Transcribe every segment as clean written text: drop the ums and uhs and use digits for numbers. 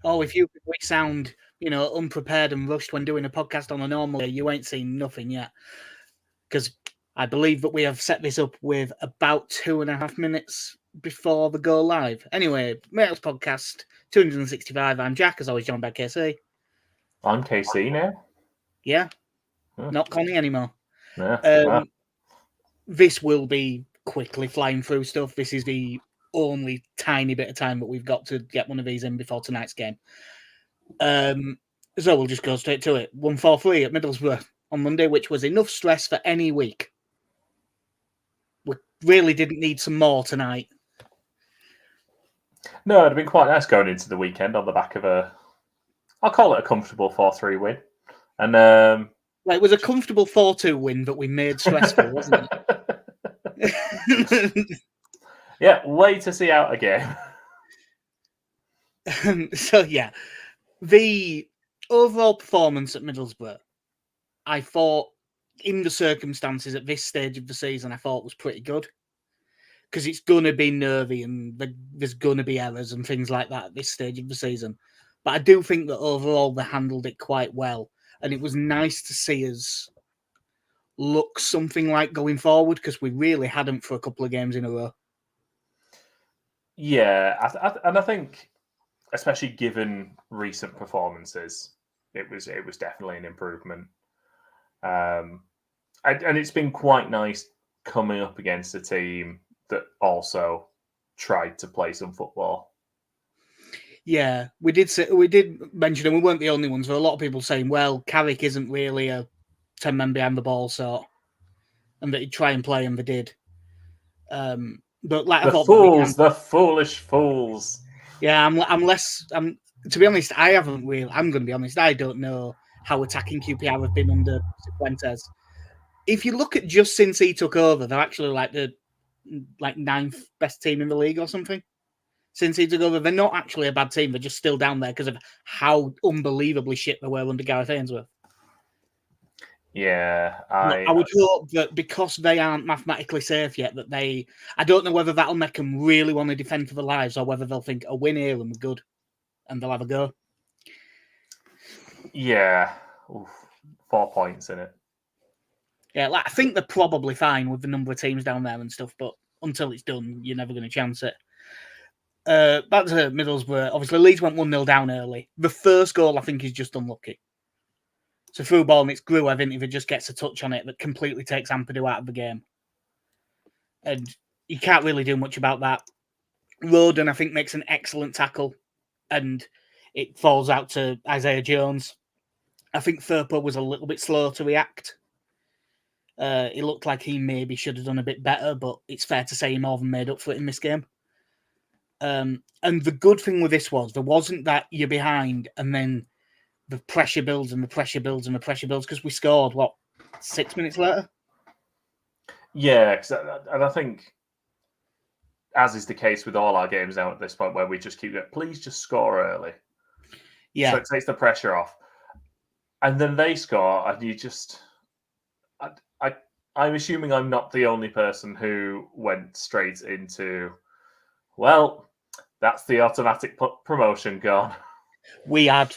Oh, if we sound, unprepared and rushed when doing a podcast on a normal day, you ain't seen nothing yet. Because I believe that we have set this up with about 2.5 minutes before the go live. Anyway, Males Podcast 265. I'm Jack, as always, joined by KC. I'm KC now. Yeah, not Connie anymore. Yeah. This will be quickly flying through stuff. This is the only tiny bit of time that we've got to get one of these in before tonight's game. So we'll just go straight to it. 1-4-3 at Middlesbrough on Monday, which was enough stress for any week. We really didn't need some more tonight. No, it'd been quite nice going into the weekend on the back of I'll call it a comfortable 4-3 win. And it was a comfortable 4-2 win that we made stressful, wasn't it? Yeah, way to see out a game. So, yeah, the overall performance at Middlesbrough, I thought, in the circumstances at this stage of the season, I thought was pretty good. Because it's going to be nervy and there's going to be errors and things like that at this stage of the season. But I do think that overall they handled it quite well. And it was nice to see us look something like going forward, because we really hadn't for a couple of games in a row. Yeah, and I think, especially given recent performances, it was definitely an improvement. And it's been quite nice coming up against a team that also tried to play some football. Yeah, we did mention, and we weren't the only ones. There were a lot of people saying, well, Carrick isn't really a 10 men behind the ball sort, and that he'd try and play, and they did. But like the I thought, the foolish fools. Yeah, I'm less. To be honest, I haven't really. I'm going to be honest. I don't know how attacking QPR have been under Cifuentes. If you look at just since he took over, they're actually like the 9th best team in the league or something. Since he took over, they're not actually a bad team. They're just still down there because of how unbelievably shit they were under Gareth Ainsworth. Yeah, I would hope that because they aren't mathematically safe yet, that I don't know whether that'll make them really want to defend for their lives, or whether they'll think a win here and we're good, and they'll have a go. Yeah, 4 points in it. Yeah, I think they're probably fine with the number of teams down there and stuff, but until it's done, you're never going to chance it. Back to Middlesbrough. Obviously, Leeds went 1-0 down early. The first goal, I think, is just unlucky. It's a through ball, and it's Gruev, if it just gets a touch on it, that completely takes Ampadu out of the game. And you can't really do much about that. Roden, I think, makes an excellent tackle, and it falls out to Isaiah Jones. I think Firpo was a little bit slow to react. It looked like he maybe should have done a bit better, but it's fair to say he more than made up for it in this game. And the good thing with this was there wasn't that you're behind and then the pressure builds and the pressure builds and the pressure builds, because we scored, 6 minutes later? Yeah, and I think, as is the case with all our games now at this point, where we just keep going, please just score early. Yeah. So it takes the pressure off. And then they score, and you just... I'm assuming I'm not the only person who went straight into, well, that's the automatic promotion gone. We had,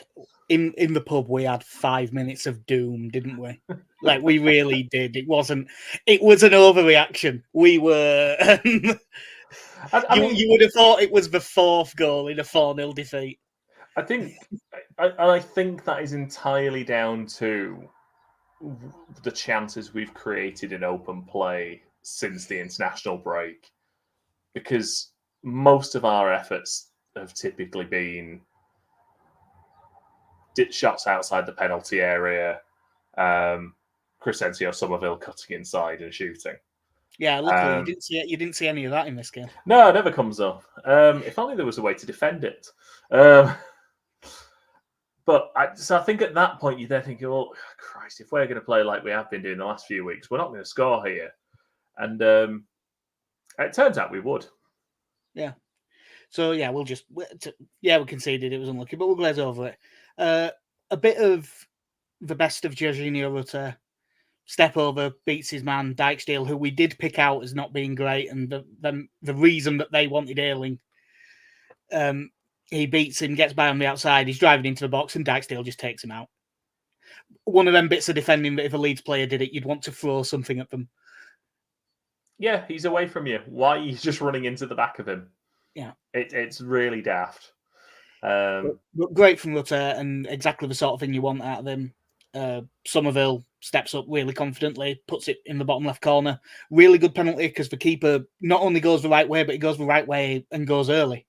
in the pub, we had 5 minutes of doom, didn't we? Like, we really did. It was an overreaction. We were... you would have thought it was the 4th goal in a 4-0 defeat. I think that is entirely down to the chances we've created in open play since the international break, because most of our efforts have typically been shots outside the penalty area, Crescencio Somerville cutting inside and shooting. Yeah, luckily you didn't see any of that in this game. No, it never comes up. If only there was a way to defend it. But I think at that point you then think, well, Christ, if we're going to play like we have been doing the last few weeks, we're not going to score here. And it turns out we would. Yeah. So, yeah, we conceded. It was unlucky, but we'll glaze over it. A bit of the best of Jorginho Rutter. Step over, beats his man, Dijksteel, who we did pick out as not being great, and the reason that they wanted Ayling. He beats him, gets by on the outside. He's driving into the box, and Dijksteel just takes him out. One of them bits of defending that if a Leeds player did it, you'd want to throw something at them. Yeah, he's away from you. Why are you just running into the back of him? Yeah. It's really daft. But great from Rutter, and exactly the sort of thing you want out of him. Somerville steps up really confidently, puts it in the bottom left corner. Really good penalty because the keeper not only goes the right way, but he goes the right way and goes early.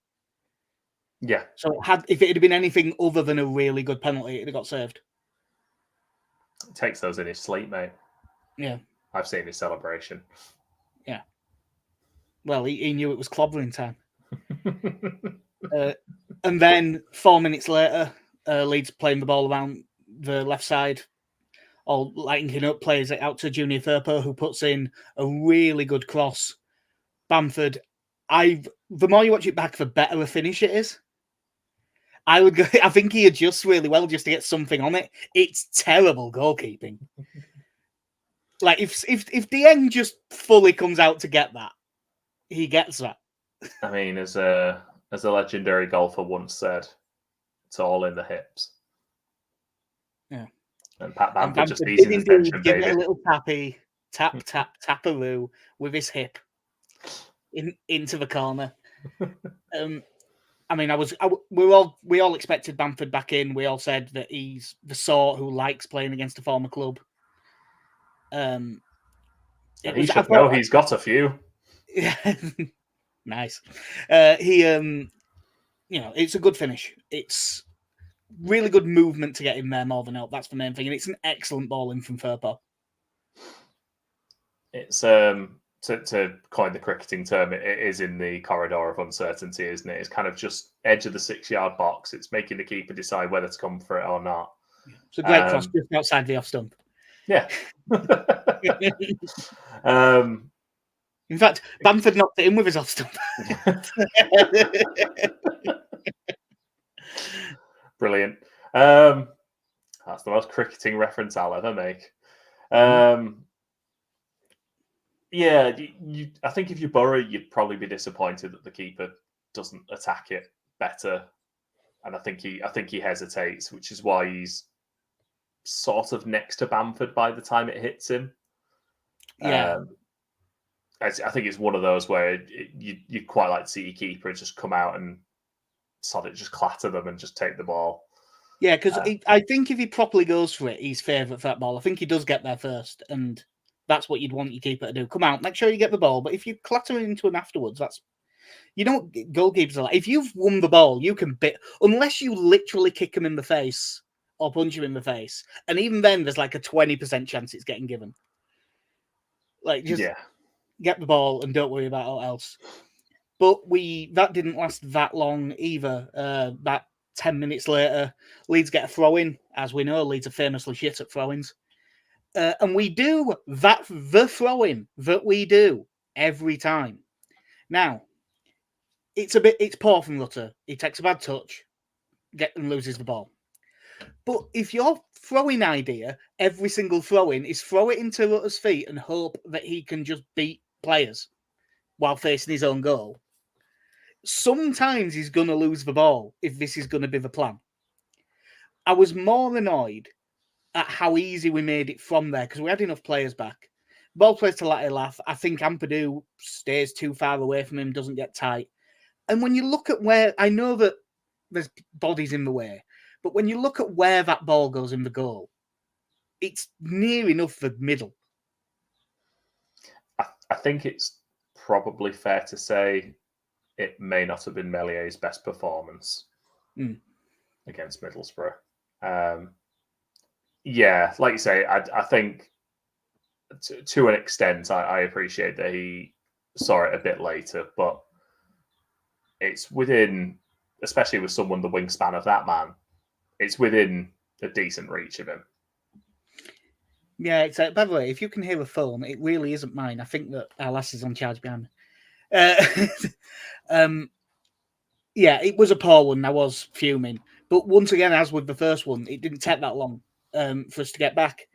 Yeah. So if it had been anything other than a really good penalty, it'd have got saved. Takes those in his sleep, mate. Yeah. I've seen his celebration. Yeah. Well, he knew it was clobbering time. And then 4 minutes later, Leeds playing the ball around the left side, all lightening up, plays it out to Junior Firpo, who puts in a really good cross. Bamford, the more you watch it back, the better a finish it is. I think he adjusts really well just to get something on it. It's terrible goalkeeping. Like if Dieng just fully comes out to get that, he gets that. I mean, as a legendary golfer once said, it's all in the hips. Yeah. And Pat Bamford just easing the tension, give baby. it a little tappy, taparoo with his hip into the corner. I mean, we all expected Bamford back in. We all said that he's the sort who likes playing against a former club. He should know he's got a few. Yeah, nice. It's a good finish. It's really good movement to get him there more than help. That's the main thing, and it's an excellent ball in from Firpo. It's to coin the cricketing term, it is in the corridor of uncertainty, isn't it? It's kind of just edge of the 6-yard box. It's making the keeper decide whether to come for it or not. It's a great cross just outside the off stump. Yeah. In fact, Bamford knocked it in with his off stump. Brilliant. That's the most cricketing reference I'll ever make. Yeah, I think if you Borough, you'd probably be disappointed that the keeper doesn't attack it better, and I think he hesitates, which is why he's sort of next to Bamford by the time it hits him. Yeah, I think it's one of those where you'd quite like to see your keeper just come out and sod it, just clatter them and just take the ball. Yeah, because I think if he properly goes for it, he's favourite for that ball. I think he does get there first, and that's what you'd want your keeper to do. Come out, make sure you get the ball. But if you clatter into him afterwards, goalkeepers are like, if you've won the ball, you can unless you literally kick him in the face or punch him in the face. And even then, there's like a 20% chance it's getting given. Like, just get the ball and don't worry about all else. But that didn't last that long either. About 10 minutes later, Leeds get a throw-in. As we know, Leeds are famously shit at throw-ins. And we do the throw-in that we do every time. Now, it's poor from Rutter. He takes a bad touch, and loses the ball. But if your throwing idea, every single throw-in, is throw it into Rutter's feet and hope that he can just beat players while facing his own goal, sometimes he's going to lose the ball if this is going to be the plan. I was more annoyed at how easy we made it from there because we had enough players back. Ball plays to Laugh. I think Ampadu stays too far away from him, doesn't get tight. And when you look at where, I know that there's bodies in the way, but when you look at where that ball goes in the goal, it's near enough the middle. I think it's probably fair to say it may not have been Mellier's best performance against Middlesbrough. Yeah, like you say, I think to an extent, I appreciate that he saw it a bit later, but it's within, especially with someone the wingspan of that man, it's within a decent reach of him. Yeah, it's by the way, if you can hear a phone, it really isn't mine. I think that our lass is on charge behind me. Yeah, it was a poor one. I was fuming. But once again, as with the first one, it didn't take that long for us to get back.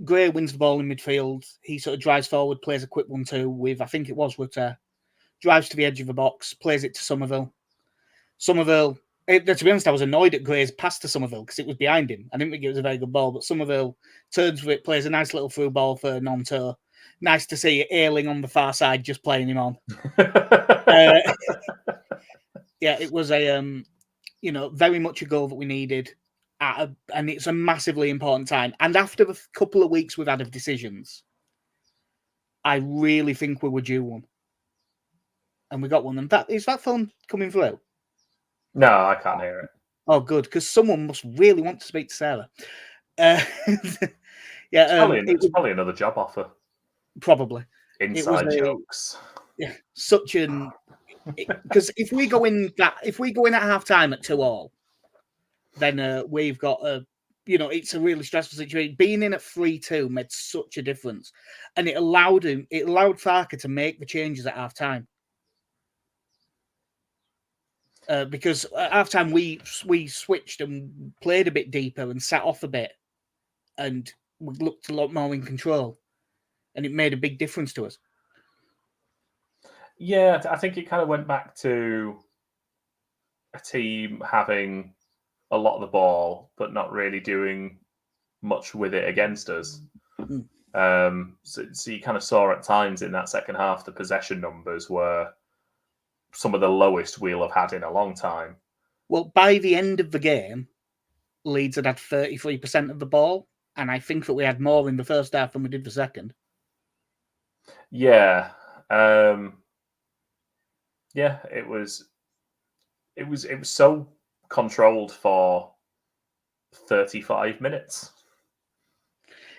Gray wins the ball in midfield. He sort of drives forward, plays a quick 1-2 with, I think it was Rutter. Drives to the edge of the box, plays it to Somerville. Somerville. To be honest, I was annoyed at Gray's pass to Somerville because it was behind him. I didn't think it was a very good ball, but Somerville turns for it, plays a nice little through ball for Nonto. Nice to see Ayling on the far side just playing him on. Yeah, it was a very much a goal that we needed, and it's a massively important time. And after the couple of weeks we've had of decisions, I really think we were due one, and we got one. And is that phone coming through? No, I can't hear it. Oh, good, because someone must really want to speak to Sarah. Yeah, it's probably another job offer. Probably inside jokes. Yeah, such an because if we go in at half time at 2-2, then we've got it's a really stressful situation. Being in at 3-2 made such a difference, and it allowed Farker to make the changes at half time. Because at half time we switched and played a bit deeper and sat off a bit, and we looked a lot more in control, and it made a big difference to us. Yeah, I think it kind of went back to a team having a lot of the ball, but not really doing much with it against us. Mm. So you kind of saw at times in that second half, the possession numbers were some of the lowest we'll have had in a long time. Well, by the end of the game, Leeds had 33% of the ball, and I think that we had more in the first half than we did the second. Yeah. Yeah, it was so controlled for 35 minutes.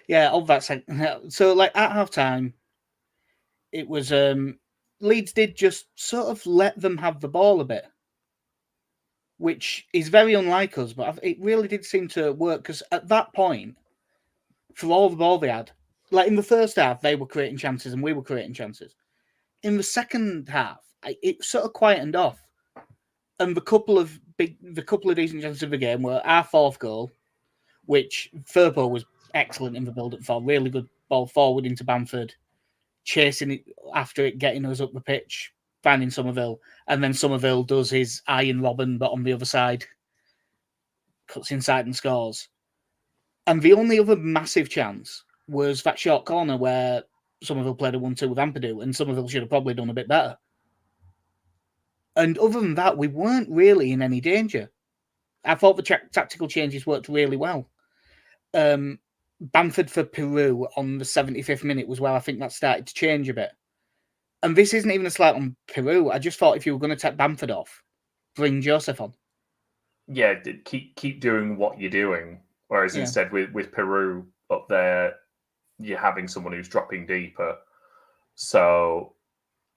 Yeah, of that second. So, like at half time, it was Leeds did just sort of let them have the ball a bit, which is very unlike us, but it really did seem to work because at that point, for all the ball they had, like in the first half, they were creating chances and we were creating chances. In the second half, it sort of quietened off, and the couple of decent chances of the game were our fourth goal, which Firpo was excellent in the build-up for, really good ball forward into Bamford, chasing it after it, getting us up the pitch, finding Somerville, and then Somerville does his Iron Robin, but on the other side, cuts inside and scores. And the only other massive chance was that short corner where Somerville played a 1-2 with Ampadu, and Somerville should have probably done a bit better. And other than that, we weren't really in any danger. I thought the tactical changes worked really well. Bamford for Peru on the 75th minute was where I think that started to change a bit. And this isn't even a slight on Peru. I just thought if you were going to take Bamford off, bring Joseph on. Yeah, keep doing what you're doing. Whereas instead with Peru up there, you're having someone who's dropping deeper. So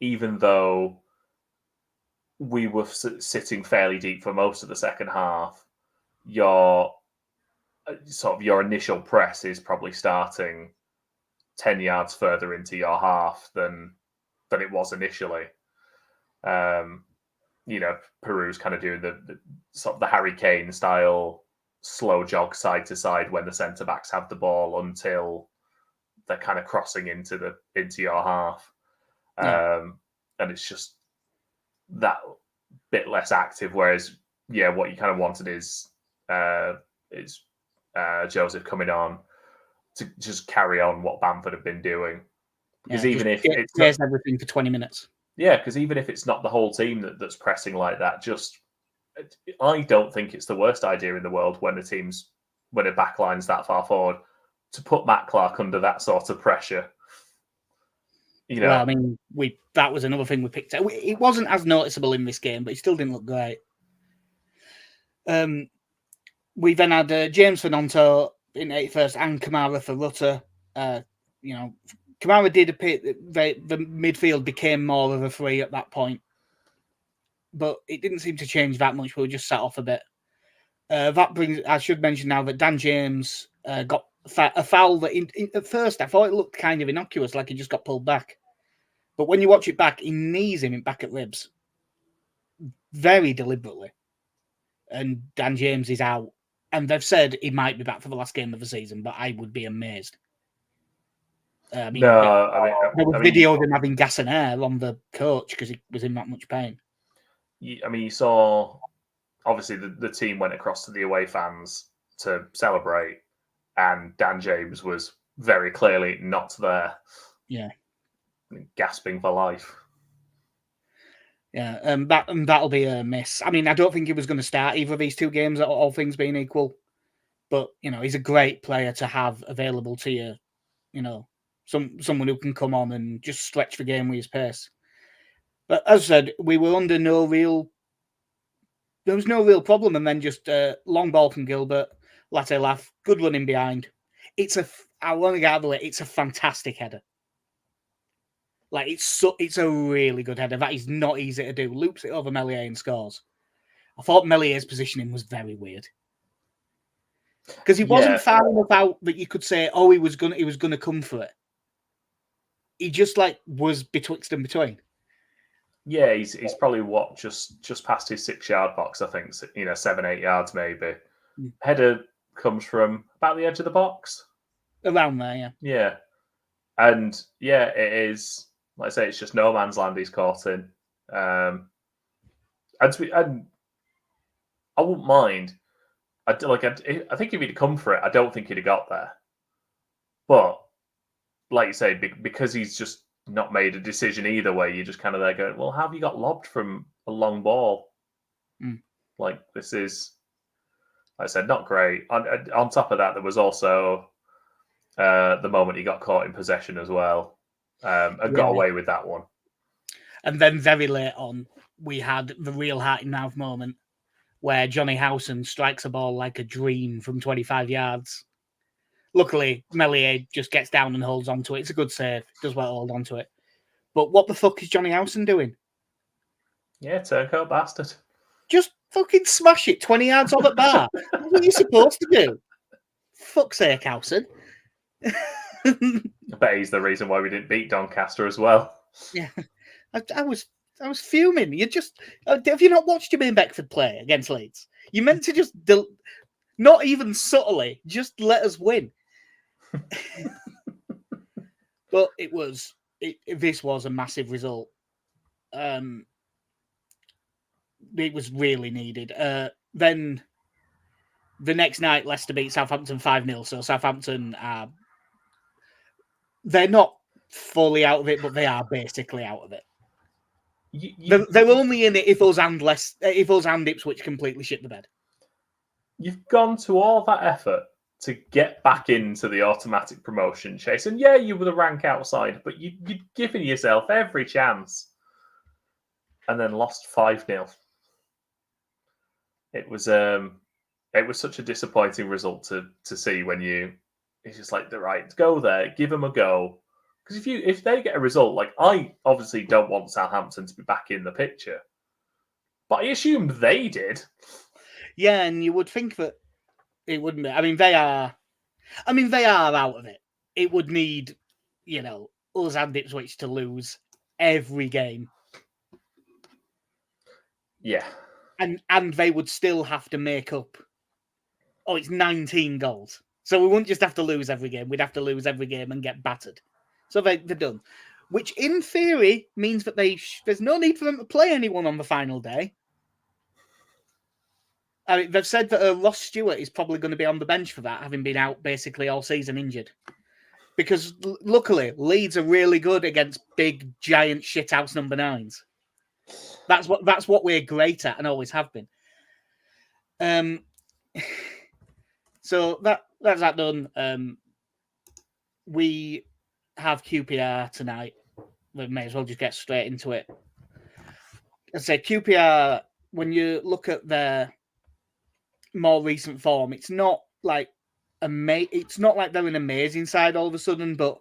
even though we were sitting fairly deep for most of the second half, your initial press is probably starting 10 yards further into your half than it was initially. Peru's kind of doing the sort of the Harry Kane style slow jog side to side when the centre backs have the ball until they're kind of crossing into your half. And it's just that bit less active. Whereas, what you kind of wanted is Joseph coming on to just carry on what Bamford have been doing. Because even if it's not everything for 20 minutes. Yeah, because even if it's not the whole team that's pressing like that, I don't think it's the worst idea in the world when a backline's that far forward to put Matt Clark under that sort of pressure. Well, I mean, that was another thing we picked out. It wasn't as noticeable in this game, but it still didn't look great. We then had James Fernando in 81st and Kamara for Rutter. Kamara did appear. The midfield became more of a three at that point, but it didn't seem to change that much. We were just sat off a bit. That brings. I should mention now that Dan James got a foul that at first I thought it looked kind of innocuous, like he just got pulled back. But when you watch it back, he knees him back at ribs very deliberately. And Dan James is out. And they've said he might be back for the last game of the season, but I would be amazed. There was video of him having gas and air on the coach because he was in that much pain. You saw obviously the team went across to the away fans to celebrate, and Dan James was very clearly not there. Yeah. Gasping for life. Yeah, that'll be a miss. I mean, I don't think he was going to start either of these two games, all things being equal. But, he's a great player to have available to you. Someone who can come on and just stretch the game with his pace. But as I said, we were under there was no real problem. And then just long ball from Gilbert, latte laugh, good running behind. I want to get out of the way, it's a fantastic header. Like, it's a really good header. That is not easy to do. Loops it over Meslier and scores. I thought Mellier's positioning was very weird. Because he wasn't far enough out that you could say, he was gonna come for it. He just was betwixt and between. Yeah, he's probably just past his 6-yard box, I think. 7-8 yards maybe. Header comes from about the edge of the box. Around there, yeah. Yeah. And it is, like I say, it's just no man's land he's caught in. And I wouldn't mind. I think if he'd come for it, I don't think he'd have got there. But like you say, because he's just not made a decision either way, you're just kind of there going, well, how have you got lobbed from a long ball? Like, this is, like I said, not great. On top of that, there was also the moment he got caught in possession as well, and got away with that one. And then very late on, we had the real heart in mouth moment where Johnny Howson strikes a ball like a dream from 25 yards. Luckily, Meslier just gets down and holds onto it. It's a good save. Does well to hold onto it. But what the fuck is Johnny Howson doing? Yeah, turncoat bastard. Just fucking smash it 20 yards off at bar. What are you supposed to do? Fuck's sake, Howson. I bet he's the reason why we didn't beat Doncaster as well. Yeah. I was fuming. You just have you not watched him in Beckford play against Leeds? You meant to just not even subtly, just let us win. But this was a massive result. It was really needed. Then the next night, Leicester beat Southampton 5-0. So Southampton they're not fully out of it, but they are basically out of it. They're only in it if us and Ipswich completely shit the bed. You've gone to all that effort to get back into the automatic promotion chase, and you were the rank outside, but you'd given yourself every chance, and then lost 5-0. It was such a disappointing result to see when it's just like, right, go there, give them a go. Because if they get a result, like, I obviously don't want Southampton to be back in the picture, but I assumed they did. Yeah, and you would think that it wouldn't be. I mean, they are out of it. It would need, us and Ipswich to lose every game. Yeah. And they would still have to make up. It's 19 goals. So we wouldn't just have to lose every game. We'd have to lose every game and get battered. So they're done. Which, in theory, means that there's no need for them to play anyone on the final day. I mean, they've said that Ross Stewart is probably going to be on the bench for that, having been out basically all season injured. Because, luckily, Leeds are really good against big, giant shithouse number 9s. That's what we're great at and always have been. So that's that done. We have QPR tonight. We may as well just get straight into it. I say QPR, when you look at their more recent form, it's not like it's not like they're an amazing side all of a sudden, but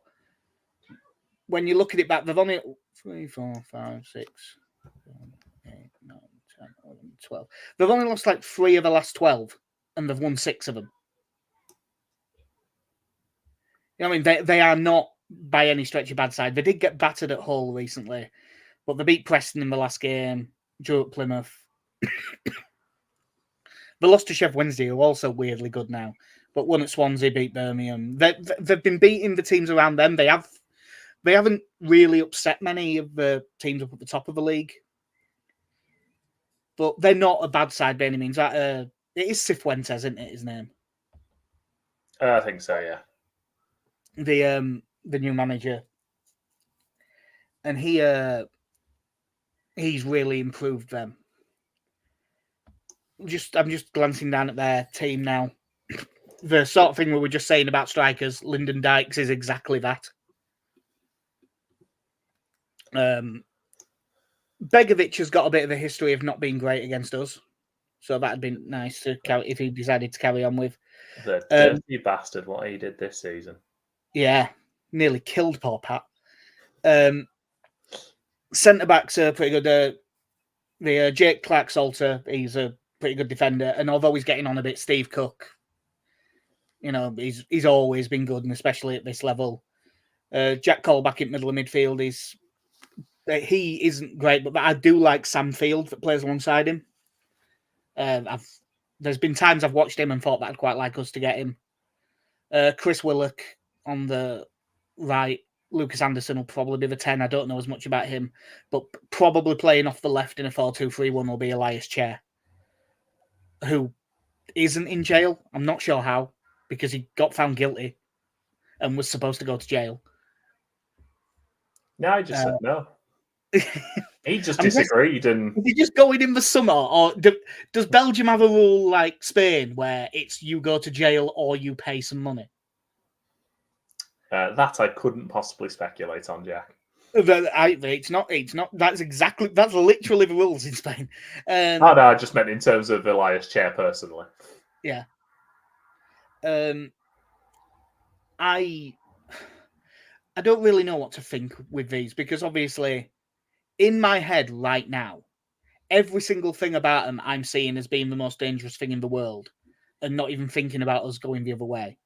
when you look at it back, they've only 3, 4, 5, 6, 7, 8, 9, 10, 11, 12. They've only lost 3 of the last 12, and they've won 6 of them. I mean, they are not by any stretch a bad side. They did get battered at Hull recently, but they beat Preston in the last game, drew at Plymouth. They lost to Sheffield Wednesday, who are also weirdly good now, but won at Swansea, beat Birmingham. They've been beating the teams around them. They haven't really upset many of the teams up at the top of the league. But they're not a bad side by any means. It is Cifuentes, isn't it, his name? I think so, yeah. The new manager. And he's really improved them. I'm just glancing down at their team now. The sort of thing we were just saying about strikers, Lyndon Dykes is exactly that. Begovic has got a bit of a history of not being great against us, so that'd be nice to carry if he decided to carry on with. The dirty bastard, what he did this season. Yeah, nearly killed poor Pat. Centre backs are pretty good. The Jake Clark-Salter, he's a pretty good defender, and although he's getting on a bit, Steve Cook, he's always been good, and especially at this level. Jack Cole back in middle of midfield he isn't great, but I do like Sam Field that plays alongside him. There's been times I've watched him and thought that I'd quite like us to get him. Chris Willock on the right. Lucas Anderson will probably be the 10. I don't know as much about him, but probably playing off the left in a 4-2-3-1 will be Elias Chair, who isn't in jail. I'm not sure how, because he got found guilty and was supposed to go to jail. No, I just said no. He just disagreed. And is he just going in the summer, or does Belgium have a rule like Spain where it's you go to jail or you pay some money? That I couldn't possibly speculate on, Jack. It's not. That's literally the rules in Spain. No, I just meant in terms of Elias Chair personally. Yeah. I don't really know what to think with these, because obviously, in my head right now, every single thing about them I'm seeing as being the most dangerous thing in the world, and not even thinking about us going the other way.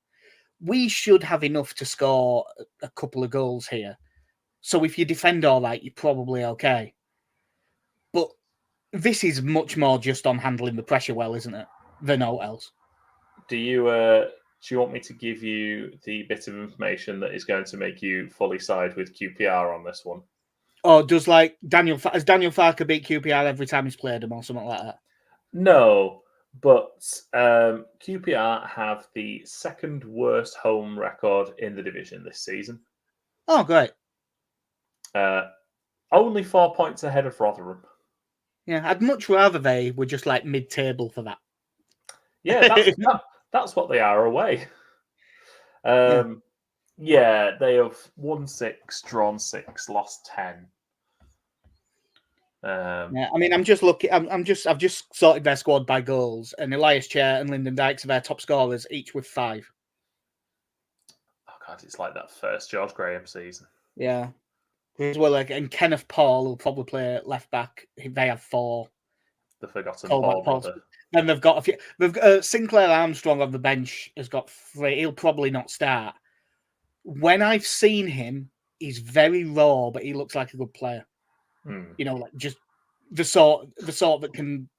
We should have enough to score a couple of goals here. So if you defend all right, you're probably okay. But this is much more just on handling the pressure well, isn't it? Than all else. Do you want me to give you the bit of information that is going to make you fully side with QPR on this one? Or does has Daniel Farker beat QPR every time he's played them or something like that? No, but QPR have the second worst home record in the division this season. Oh, great. Only 4 points ahead of Rotherham. Yeah, I'd much rather they were just mid-table for that. Yeah, that's what they are away. Yeah, they have won 6, drawn 6, lost 10. Yeah, I mean, I'm just looking. I've just sorted their squad by goals, and Elias Chair and Lyndon Dykes are their top scorers, each with 5. Oh God, it's like that first George Graham season. Yeah, as well. And Kenneth Paul will probably play left back. They have 4. The forgotten Paul brother. Then they've got a few. They've got Sinclair Armstrong on the bench has got 3. He'll probably not start. When I've seen him, he's very raw, but he looks like a good player. Just the sort that can,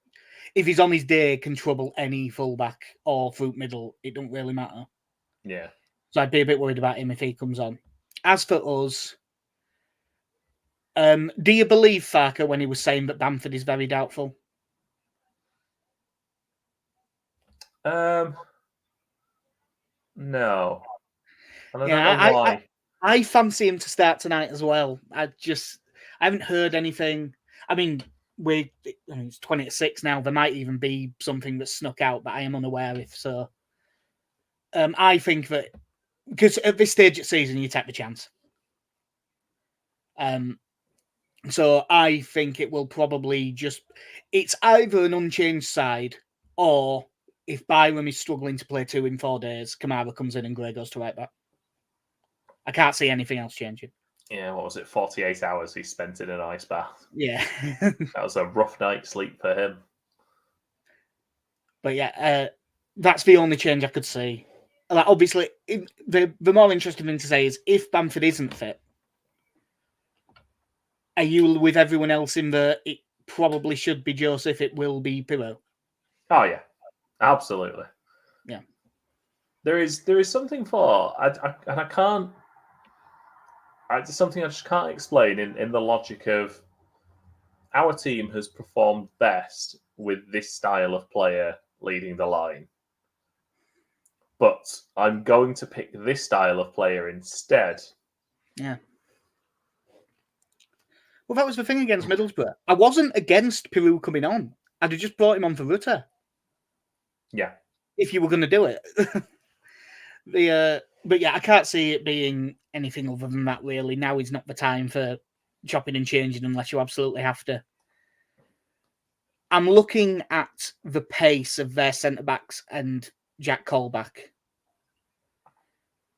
if he's on his day, can trouble any fullback or through middle. It don't really matter. Yeah. So I'd be a bit worried about him if he comes on. As for us, do you believe Farker when he was saying that Bamford is very doubtful? No. And I don't know why. I fancy him to start tonight as well. I haven't heard anything. I mean, it's 20-6 now. There might even be something that's snuck out that I am unaware of. So I think that because at this stage of season, you take the chance. So I think it will probably it's either an unchanged side, or if Byram is struggling to play 2 in 4 days, Kamara comes in and Gray goes to right back. I can't see anything else changing. Yeah, what was it? 48 hours he spent in an ice bath. Yeah. That was a rough night's sleep for him. But yeah, that's the only change I could see. Obviously, the more interesting thing to say is if Bamford isn't fit, are you with everyone else in it probably should be Joseph, it will be Pirlo? Oh, yeah. Absolutely. Yeah. There is something for... I can't... It's something I just can't explain in the logic of our team has performed best with this style of player leading the line. But I'm going to pick this style of player instead. Yeah. Well, that was the thing against Middlesbrough. I wasn't against Peru coming on. I'd have just brought him on for Rutter. Yeah. If you were going to do it. But yeah, I can't see it being anything other than that, really. Now is not the time for chopping and changing unless you absolutely have to. I'm looking at the pace of their centre-backs and Jack Colback.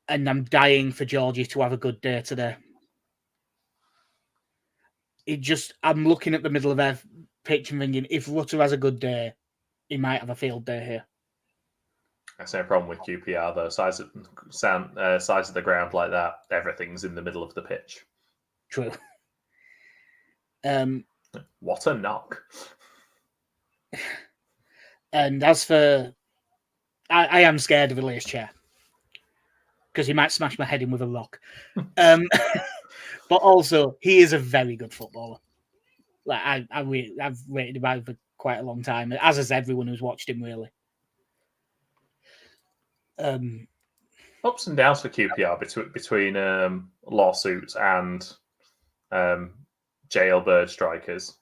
And I'm dying for Georgie to have a good day today. I'm looking at the middle of their pitch and thinking, if Rutter has a good day, he might have a field day here. That's no problem with QPR, though. Size of the ground like that, everything's in the middle of the pitch. True. What a knock. And as for... I am scared of Elias Chair. Because he might smash my head in with a rock. But also, he is a very good footballer. Like I've rated him out for quite a long time, as has everyone who's watched him, really. Ups and downs for QPR between lawsuits and jailbird strikers.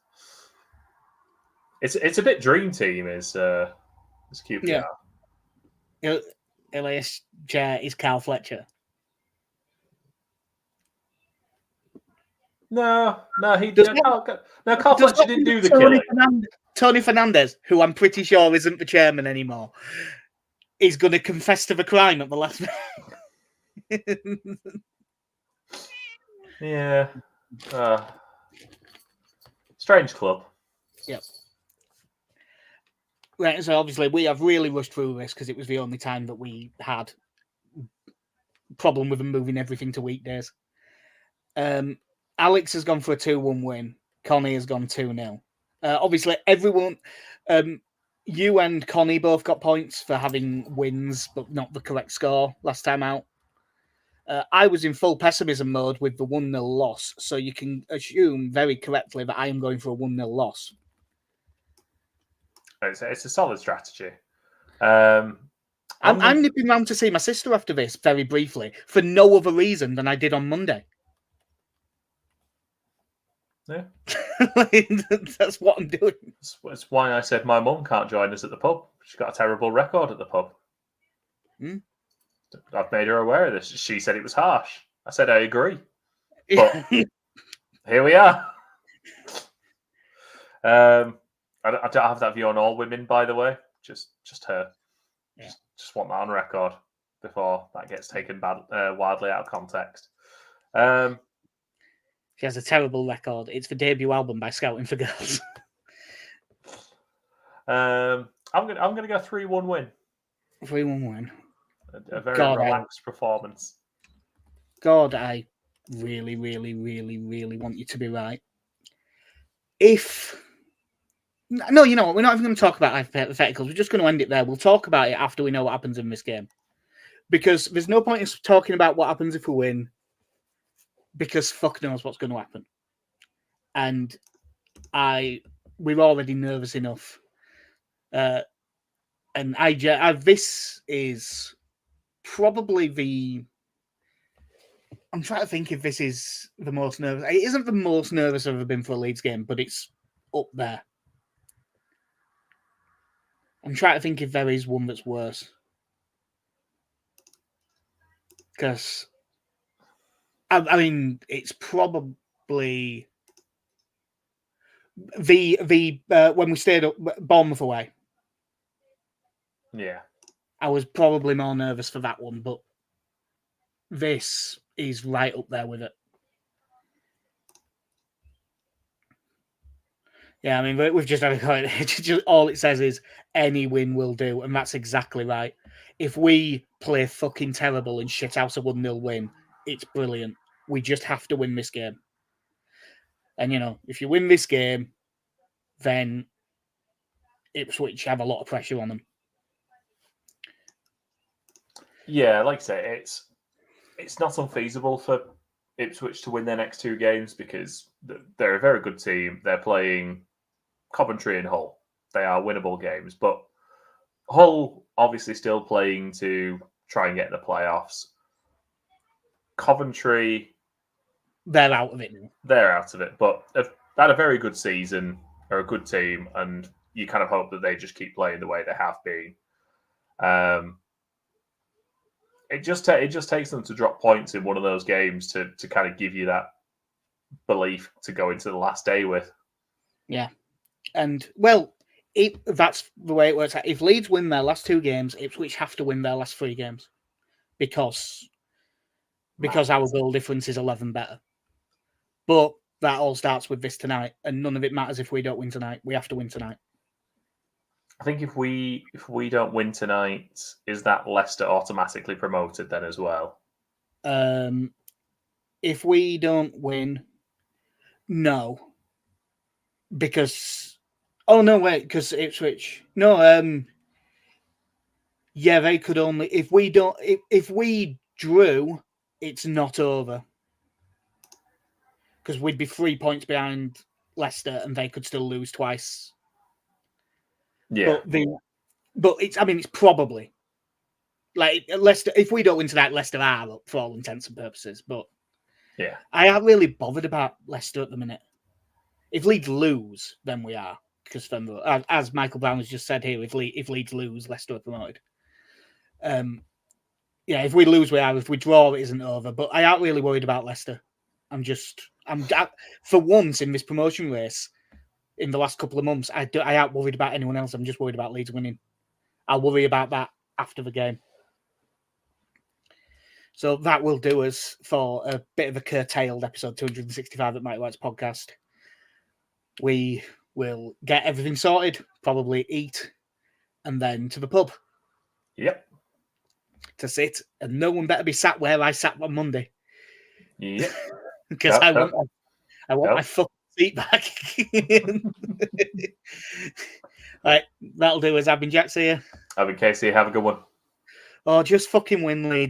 It's a bit dream team is QPR. Yeah. Elias Chair is Carl Fletcher. No, Carl Fletcher didn't do the killing. Tony Fernandez, who I'm pretty sure isn't the chairman anymore, is going to confess to the crime at the last minute. Yeah. Strange club. Yep. Right, so obviously we have really rushed through this because it was the only time that we had problem with them moving everything to weekdays. Alex has gone for a 2-1 win. Connie has gone 2-0. Obviously, everyone, you and Connie both got points for having wins, but not the correct score last time out. I was in full pessimism mode with the 1-0 loss, so you can assume very correctly that I am going for a 1-0 loss. It's a solid strategy. I'm nipping round to see my sister after this, very briefly, for no other reason than I did on Monday. Yeah. That's what I'm doing. It's why I said my mum can't join us at the pub. She's got a terrible record at the pub. I've made her aware of this. She said it was harsh. I said I agree. But here we are. I don't have that view on all women, by the way. Just her. Yeah. Just want that on record before that gets taken wildly out of context. She has a terrible record. It's the debut album by Scouting for Girls. I'm gonna go 3-1 win. 3-1 win. A very relaxed performance. God, I really, really, really, really want you to be right. No, you know what? We're not even going to talk about hypotheticals. We're just going to end it there. We'll talk about it after we know what happens in this game. Because there's no point in talking about what happens if we win. Because fuck knows what's going to happen. And we're already nervous enough. And this is probably I'm trying to think if this is the most nervous. It isn't the most nervous I've ever been for a Leeds game, but it's up there. I'm trying to think if there is one that's worse. Because, I mean, it's probably the when we stayed up Bournemouth away. Yeah. I was probably more nervous for that one, but this is right up there with it. Yeah, I mean, we've just had a quite. All it says is any win will do, and that's exactly right. If we play fucking terrible and shit out a 1-0 win, it's brilliant. We just have to win this game. And, you know, if you win this game, then Ipswich have a lot of pressure on them. Yeah, like I say, it's not unfeasible for Ipswich to win their next 2 games because they're a very good team. They're playing Coventry and Hull. They are winnable games, but Hull obviously still playing to try and get in the playoffs. Coventry, they're out of it now. They're out of it, but they've had a very good season. They're a good team, and you kind of hope that they just keep playing the way they have been. It just takes them to drop points in one of those games to kind of give you that belief to go into the last day with. Yeah, and that's the way it works. If Leeds win their last 2 games, Ipswich have to win their last 3 games because our goal difference is 11 better. But that all starts with this tonight, and none of it matters if we don't win tonight. We have to win tonight. I think if we don't win tonight, is that Leicester automatically promoted then as well? If we don't win, no, because because Ipswich. No, yeah, they could only if we drew, it's not over because we'd be 3 points behind Leicester, and they could still lose twice. Yeah, but it's probably like Leicester. If we don't win tonight, Leicester are up for all intents and purposes. But yeah, I aren't really bothered about Leicester at the minute. If Leeds lose, then we are, because as Michael Brown has just said here, if Leeds lose, Leicester are promoted. Yeah, if we lose, we are. If we draw, it isn't over. But I aren't really worried about Leicester. For once in this promotion race, in the last couple of months, I aren't worried about anyone else. I'm just worried about Leeds winning. I'll worry about that after the game. So that will do us for a bit of a curtailed episode 265 at Mike White's podcast. We will get everything sorted, probably eat, and then to the pub. Yep. To sit, and no one better be sat where I sat on Monday. Yep. Because I want my fucking seat back. Right, that'll do us. I've been Jack here. I've been Casey. Have a good one. Oh, just fucking win, Leeds.